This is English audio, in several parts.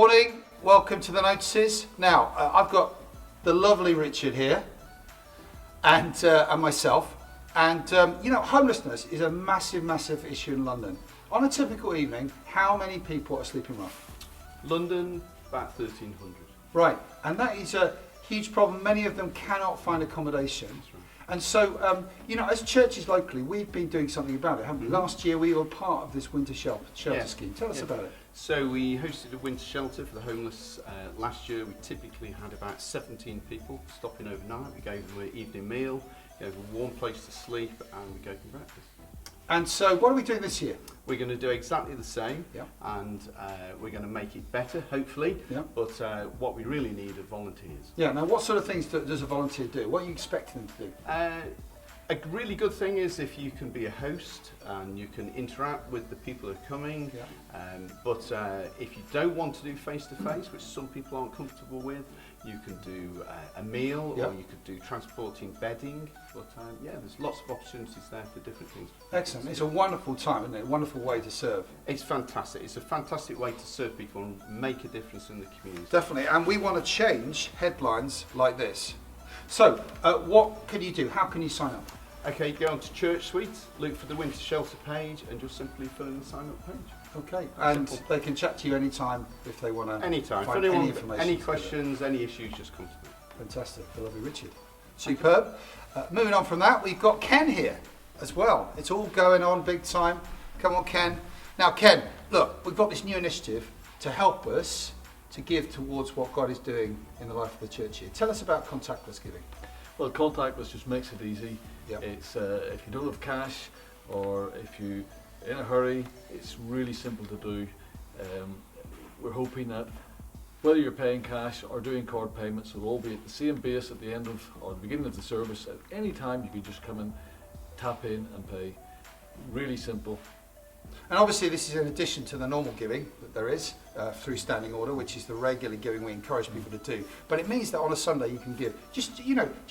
Morning, welcome to the notices. Now, I've got the lovely Richard here and myself. And, homelessness is a massive, massive issue in London. On a typical evening, how many people are sleeping rough? London, about 1,300. Right, and that is a huge problem. Many of them cannot find accommodation. That's right. And so, as churches locally, we've been doing something about it, haven't we? Last year, we were part of this winter shelter scheme. Tell us about it. So we hosted a winter shelter for the homeless last year. We typically had about 17 people stopping overnight. We gave them an evening meal, gave them a warm place to sleep, and we gave them breakfast. And so, what are we doing this year? We're going to do exactly the same, Yeah. and we're going to make it better, hopefully. Yeah. But what we really need are volunteers. Yeah, now what sort of things does a volunteer do? What are you expecting them to do? A really good thing is if you can be a host and you can interact with the people who are coming. Yeah. But if you don't want to do face-to-face, which some people aren't comfortable with, you can do a meal, Yeah. or you could do transporting bedding. But there's lots of opportunities there for different things. Excellent. It's a wonderful time, isn't it? A wonderful way to serve. It's fantastic. It's a fantastic way to serve people and make a difference in the community. Definitely. And we want to change headlines like this. So, what can you do? How can you sign up? Okay, go on to Church Suite, look for the Winter Shelter page, and just simply fill in the sign-up page. Okay, and Simple. they can chat to you anytime if they want to. Anytime. Find If anyone, any information. any questions, any issues, just come to me. Fantastic. The lovely Richard. Superb. Moving on from that, we've got Ken here as well. It's all going on big time. Come on, Ken. Now, Ken, look, we've got this new initiative to help us to give towards what God is doing in the life of the church here. Tell us about contactless giving. Well, contactless just makes it easy. Yep. It's if you don't have cash, or if you're in a hurry, it's really simple to do. We're hoping that whether you're paying cash or doing card payments, it'll all be at the same base at the end of or the beginning of the service. At any time, you can just come in, tap in, and pay. Really simple. And obviously this is in addition to the normal giving that there is through standing order, which is the regular giving we encourage people to do. But it means that on a Sunday you can give. Just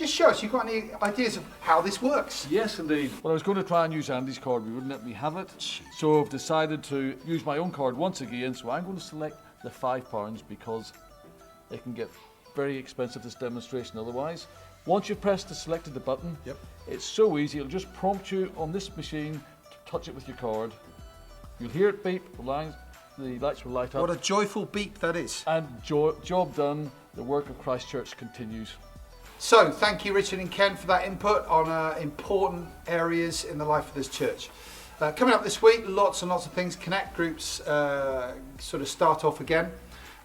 show us, you've got any ideas of how this works? Yes, indeed. Well, I was going to try and use Andy's card, but he wouldn't let me have it. So I've decided to use my own card once again. So I'm going to select the £5 because it can get very expensive, this demonstration otherwise. Once you've pressed the selected the button, Yep. It's so easy. It'll just prompt you on this machine to touch it with your card. You'll hear it beep, the lights will light up. What a joyful beep that is. And job done, the work of Christchurch continues. So, thank you Richard and Ken for that input on important areas in the life of this church. Coming up this week, lots and lots of things. Connect groups sort of start off again.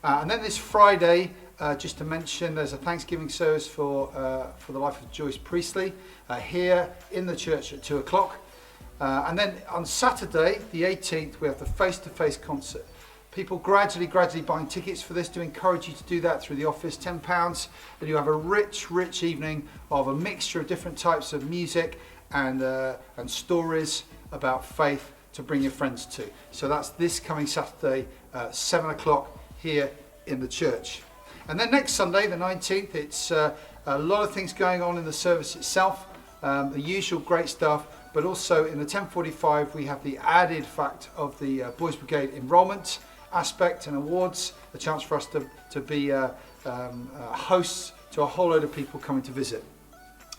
And then this Friday, just to mention, there's a Thanksgiving service for the life of Joyce Priestley here in the church at 2 o'clock. And then on Saturday, the 18th, we have the face-to-face concert. People gradually buying tickets for this. To encourage you to do that through the office, £10. And you have a rich evening of a mixture of different types of music and stories about faith to bring your friends to. So that's this coming Saturday, 7 o'clock here in the church. And then next Sunday, the 19th, it's a lot of things going on in the service itself. The usual great stuff. But also in the 10:45 we have the added fact of the Boys Brigade enrolment aspect and awards, a chance for us to be hosts to a whole load of people coming to visit.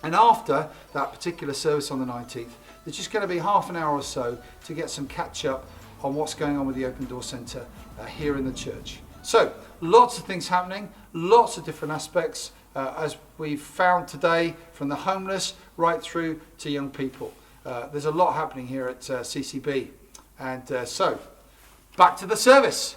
And after that particular service on the 19th, there's just going to be half an hour or so to get some catch up on what's going on with the Open Door Centre here in the church. So lots of things happening, lots of different aspects as we've found today, from the homeless right through to young people. There's a lot happening here at CCB. And so, back to the service.